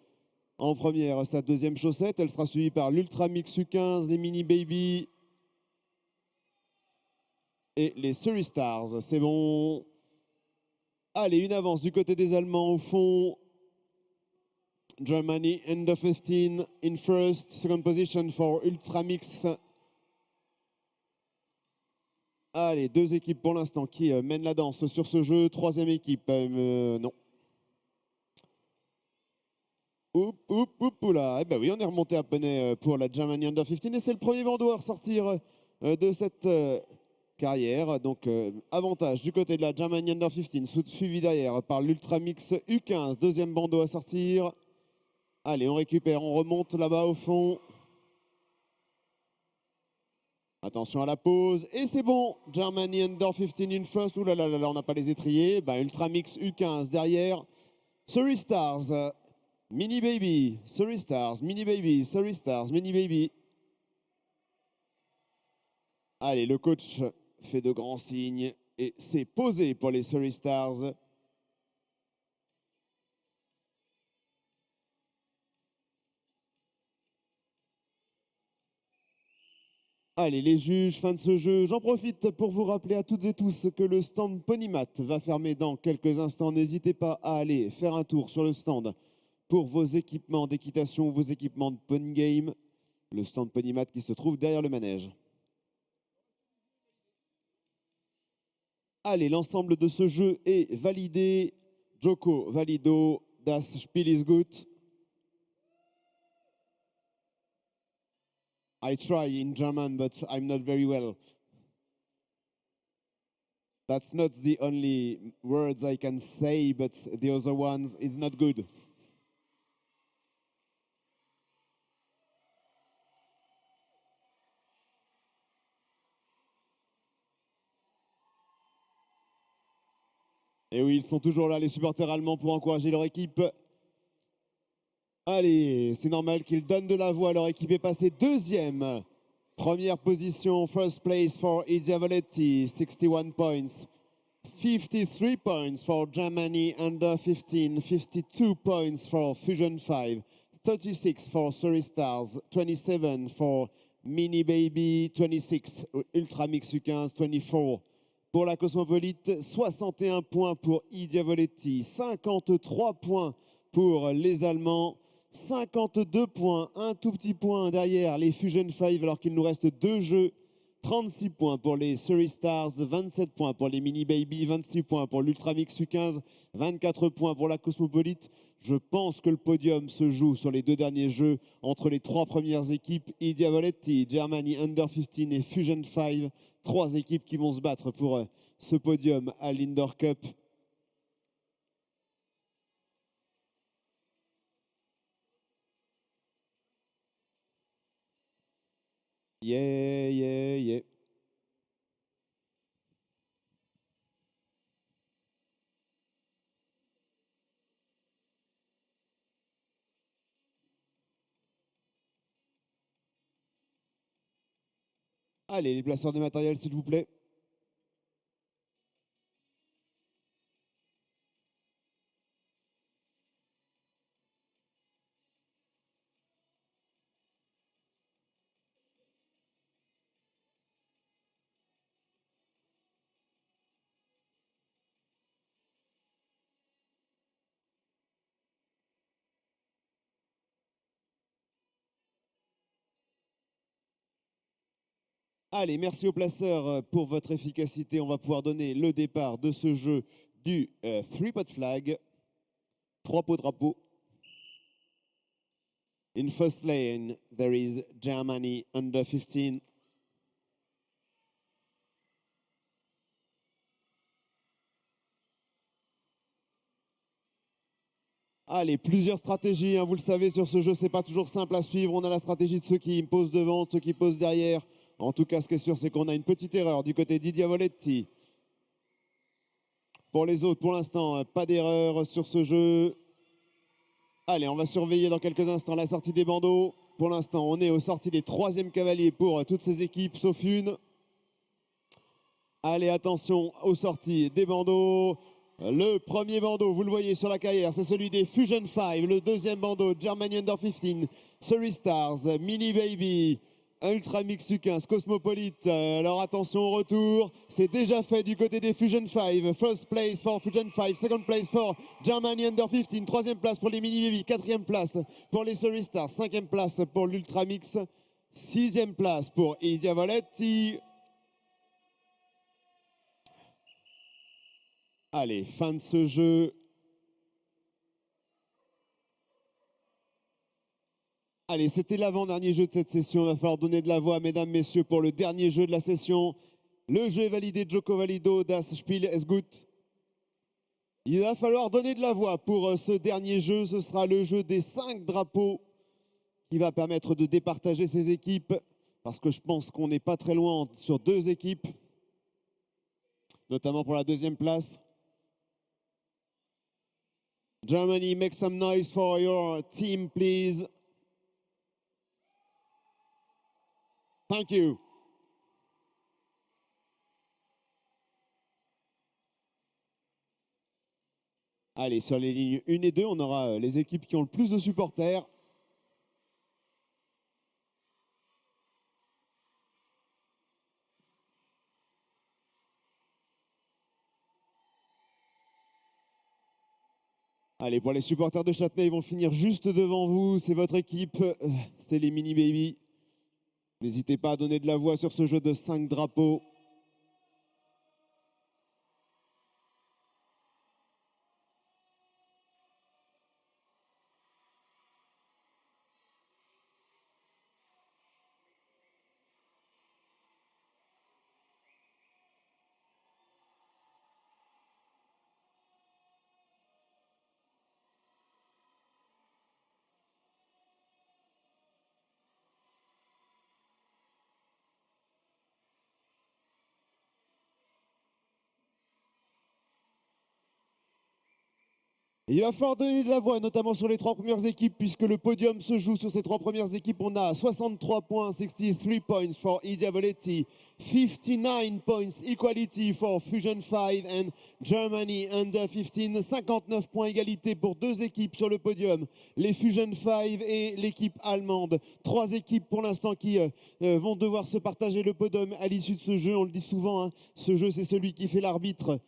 en première sa deuxième chaussette. Elle sera suivie par l'Ultra Mix U15, les Mini Baby et les Surrey Stars. C'est bon. Allez, une avance du côté des Allemands au fond. Germany Under 15 in first, second position for Ultra Mix. Allez, deux équipes pour l'instant qui mènent la danse sur ce jeu. Troisième équipe, non. Oula. Eh ben oui, on est remonté à Penay pour la Germany Under 15 et c'est le premier bandeau à ressortir de cette carrière. Donc, avantage du côté de la Germany Under 15, suivi derrière par l'Ultra Mix U15. Deuxième bandeau à sortir. Allez, on récupère, on remonte là-bas au fond. Attention à la pause. Et c'est bon. Germany Under 15 in first. Ouh là là là, on n'a pas les étriers. Ben, Ultra Mix U15 derrière. Surrey Stars. Mini Baby. Surrey Stars. Mini Baby. Surrey Stars. Mini Baby. Allez, le coach fait de grands signes. Et c'est posé pour les Surrey Stars. Allez, les juges, fin de ce jeu. J'en profite pour vous rappeler à toutes et tous que le stand Ponymat va fermer dans quelques instants. N'hésitez pas à aller faire un tour sur le stand pour vos équipements d'équitation, vos équipements de Pony Game. Le stand Ponymat qui se trouve derrière le manège. Allez, l'ensemble de ce jeu est validé. Joko valido, das Spiel ist gut. I try in German, but I'm not very well. That's not the only words I can say, but the other ones, it's not good. Et oui, ils sont toujours là, les supporters allemands, pour encourager leur équipe. Allez, c'est normal qu'ils donnent de la voix. Leur équipe est passée deuxième. Première position, first place for I Diavoletti, 61 points. 53 points for Germany Under 15, 52 points for Fusion 5, 36 for Surrey Stars, 27 for Mini Baby, 26 Ultra Mix U15, 24 pour la Cosmopolite, 61 points pour I Diavoletti, 53 points pour les Allemands, 52 points, un tout petit point derrière les Fusion 5 alors qu'il nous reste deux jeux. 36 points pour les Surrey Stars, 27 points pour les Mini Baby, 26 points pour l'Ultra Mix U15, 24 points pour la Cosmopolite. Je pense que le podium se joue sur les deux derniers jeux entre les trois premières équipes, I Diavoletti, Germany Under 15 et Fusion 5. Trois équipes qui vont se battre pour ce podium à l'Indoor Cup. Yeah, yeah, yeah. Allez, les placeurs de matériel, s'il vous plaît. Allez, merci aux placeurs pour votre efficacité. On va pouvoir donner le départ de ce jeu du three-pot flag. Trois pots drapeaux. In first lane, there is Germany Under 15. Allez, plusieurs stratégies, hein, vous le savez, sur ce jeu, c'est pas toujours simple à suivre. On a la stratégie de ceux qui posent devant, ceux qui posent derrière. En tout cas, ce qui est sûr, c'est qu'on a une petite erreur du côté d'Idiavoletti. Pour les autres, pour l'instant, pas d'erreur sur ce jeu. Allez, on va surveiller dans quelques instants la sortie des bandeaux. Pour l'instant, on est aux sorties des 3e cavaliers pour toutes ces équipes, sauf une. Allez, attention aux sorties des bandeaux. Le premier bandeau, vous le voyez sur la carrière, c'est celui des Fusion 5. Le deuxième bandeau, Germany Under 15, Surrey Stars, Mini Baby, Ultra Mix U15, Cosmopolite. Alors attention au retour, c'est déjà fait du côté des Fusion 5. First place for Fusion 5, second place for Germany Under 15, troisième place pour les Mini Baby, quatrième place pour les Surrey Stars, cinquième place pour l'Ultra Mix, sixième place pour Idiavoletti. Allez, fin de ce jeu. Allez, c'était l'avant-dernier jeu de cette session. Il va falloir donner de la voix, mesdames, messieurs, pour le dernier jeu de la session. Le jeu est validé, Joko Valido, Das Spiel est gut. Il va falloir donner de la voix pour ce dernier jeu. Ce sera le jeu des 5 drapeaux qui va permettre de départager ces équipes. Parce que je pense qu'on n'est pas très loin sur 2 équipes, notamment pour la 2e place. Germany, make some noise for your team, please. Thank you. Allez, sur les lignes 1 et 2, on aura les équipes qui ont le plus de supporters. Allez, pour les supporters de Châtenay, ils vont finir juste devant vous. C'est votre équipe, c'est les Mini Baby. N'hésitez pas à donner de la voix sur ce jeu de 5 drapeaux. Il va falloir donner de la voix, notamment sur les 3 premières équipes, puisque le podium se joue sur ces 3 premières équipes. On a 63 points, 63 points for Idiavoletti, 59 points equality for Fusion 5 and Germany Under 15, 59 points égalité pour 2 équipes sur le podium, les Fusion 5 et l'équipe allemande. 3 équipes pour l'instant qui vont devoir se partager le podium à l'issue de ce jeu. On le dit souvent, hein, ce jeu c'est celui qui fait l'arbitre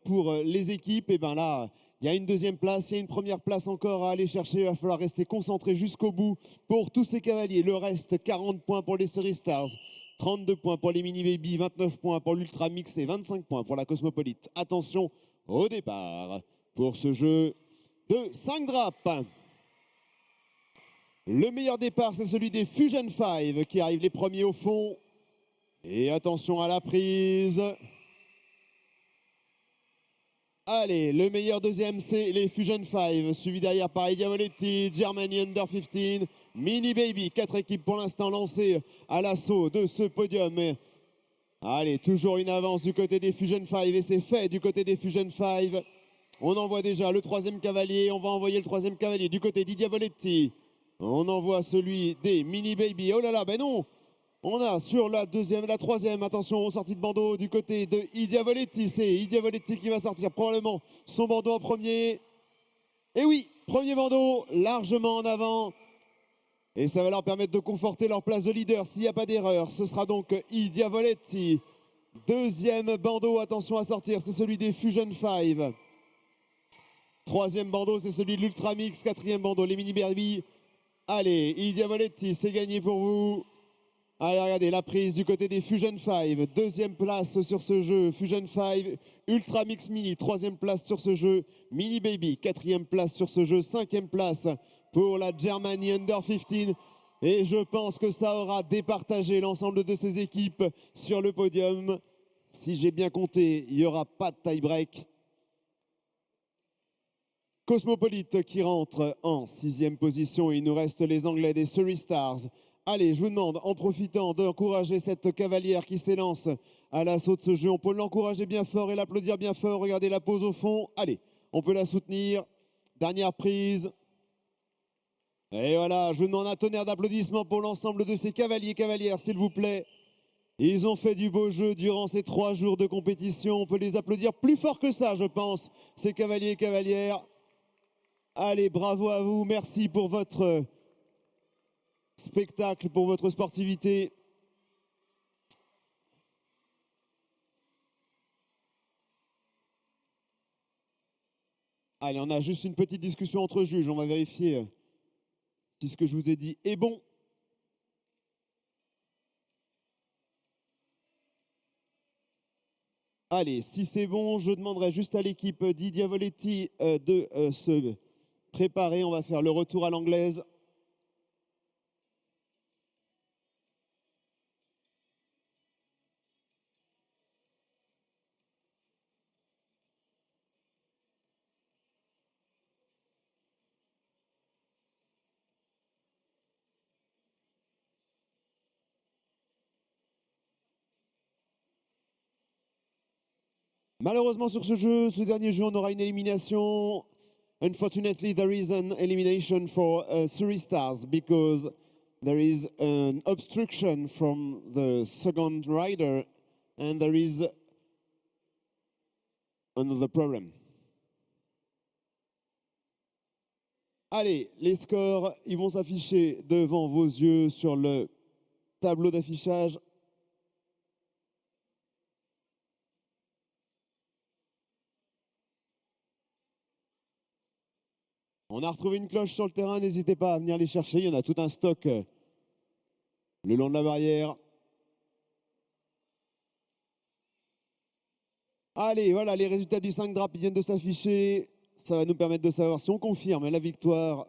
pour les équipes. Et bien là, il y a une 2e place, il y a une 1re place encore à aller chercher. Il va falloir rester concentré jusqu'au bout pour tous ces cavaliers. Le reste, 40 points pour les Surrey Stars, 32 points pour les Mini Baby, 29 points pour l'Ultra Mix et 25 points pour la Cosmopolite. Attention au départ pour ce jeu de 5 drapes. Le meilleur départ, c'est celui des Fusion 5 qui arrivent les premiers au fond. Et attention à la prise. Allez, le meilleur deuxième, c'est les Fusion 5, suivi derrière par Idiavoletti, Germany Under 15, Mini Baby. 4 équipes pour l'instant lancées à l'assaut de ce podium. Allez, toujours une avance du côté des Fusion 5 et c'est fait du côté des Fusion 5. On envoie déjà le 3e cavalier, on va envoyer le 3e cavalier du côté d'Idiavoletti. On envoie celui des Mini Baby. Oh là là, ben non! On a sur la 2e, la 3e, attention aux sorties de bandeau du côté de Idiavoletti. C'est Idiavoletti qui va sortir probablement son bandeau en premier. Et oui, premier bandeau, largement en avant. Et ça va leur permettre de conforter leur place de leader s'il n'y a pas d'erreur. Ce sera donc Idiavoletti. 2e bandeau, attention à sortir, c'est celui des Fusion 5. 3e bandeau, c'est celui de l'Ultra Mix. 4e bandeau, les Mini Baby. Allez, Idiavoletti, c'est gagné pour vous. Allez, regardez, la prise du côté des Fusion 5. 2e place sur ce jeu, Fusion 5. Ultra Mix Mini, 3e place sur ce jeu, Mini Baby. 4e place sur ce jeu, 5e place pour la Germany Under 15. Et je pense que ça aura départagé l'ensemble de ces équipes sur le podium. Si j'ai bien compté, il n'y aura pas de tie-break. Cosmopolite qui rentre en 6e position. Il nous reste les Anglais des Surrey Stars. Allez, je vous demande, en profitant d'encourager cette cavalière qui s'élance à l'assaut de ce jeu, on peut l'encourager bien fort et l'applaudir bien fort. Regardez la pose au fond. Allez, on peut la soutenir. Dernière prise. Et voilà, je vous demande un tonnerre d'applaudissements pour l'ensemble de ces cavaliers et cavalières, s'il vous plaît. Ils ont fait du beau jeu durant ces 3 jours de compétition. On peut les applaudir plus fort que ça, je pense, ces cavaliers et cavalières. Allez, bravo à vous. Merci pour votre spectacle, pour votre sportivité. Allez, on a juste une petite discussion entre juges. On va vérifier si ce que je vous ai dit est bon. Allez, si c'est bon, je demanderai juste à l'équipe Di Diavoletti de se préparer. On va faire le retour à l'anglaise. Malheureusement sur ce dernier jeu, on aura une élimination. Unfortunately, there is an elimination for Surrey Stars because there is an obstruction from the second rider and there is another problem. Allez, les scores, ils vont s'afficher devant vos yeux sur le tableau d'affichage. On a retrouvé une cloche sur le terrain, n'hésitez pas à venir les chercher. Il y en a tout un stock le long de la barrière. Allez, voilà, les résultats du 5 draps viennent de s'afficher. Ça va nous permettre de savoir si on confirme la victoire.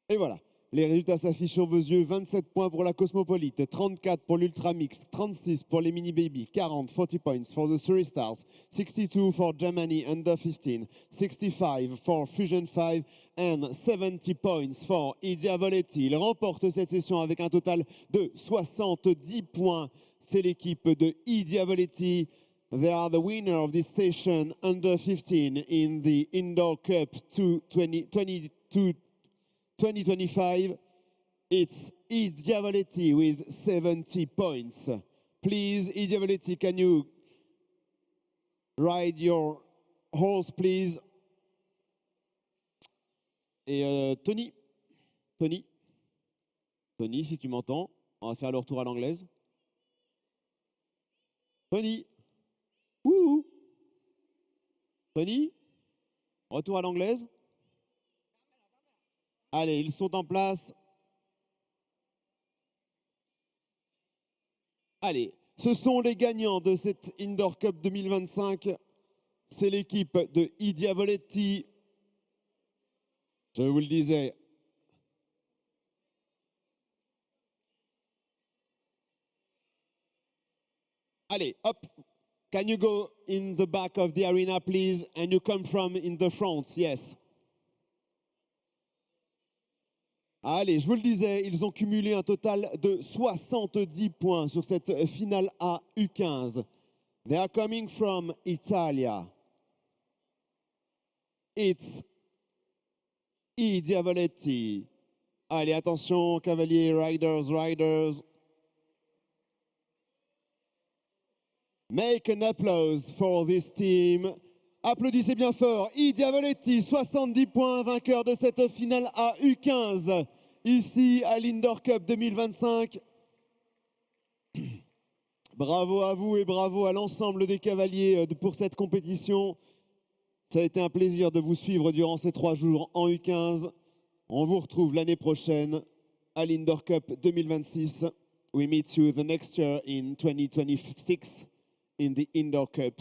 Et voilà, les résultats s'affichent sur vos yeux. 27 points pour la Cosmopolite, 34 pour l'Ultra Mix, 36 pour les Mini Baby, 40 points for the Surrey Stars, 62 for Germany Under 15, 65 for Fusion 5 and 70 points for I Diavoletti. Il remporte cette session avec un total de 70 points. C'est l'équipe de I Diavoletti. They are the winner of this session Under 15 in the Indoor Cup 2025, it's I Diavoletti with 70 points. Please, I Diavoletti, can you ride your horse, please? Et Tony, si tu m'entends, on va faire le retour à l'anglaise. Tony, wouhou. Tony, retour à l'anglaise. Allez, ils sont en place. Allez, ce sont les gagnants de cette Indoor Cup 2025. C'est l'équipe de I Diavoletti. Je vous le disais. Allez, hop. Can you go in the back of the arena, please? And you come from in the front, yes. Allez, je vous le disais, ils ont cumulé un total de 70 points sur cette finale A U15. They are coming from Italia. It's I Diavoletti. Allez, attention, cavaliers, riders. Make an applause for this team. Applaudissez bien fort. I Diavoletti, 70 points, vainqueur de cette finale A U15. Ici à l'Indoor Cup 2025. Bravo à vous et bravo à l'ensemble des cavaliers pour cette compétition. Ça a été un plaisir de vous suivre durant ces 3 jours en U15. On vous retrouve l'année prochaine à l'Indoor Cup 2026. We meet you the next year in 2026 in the Indoor Cup.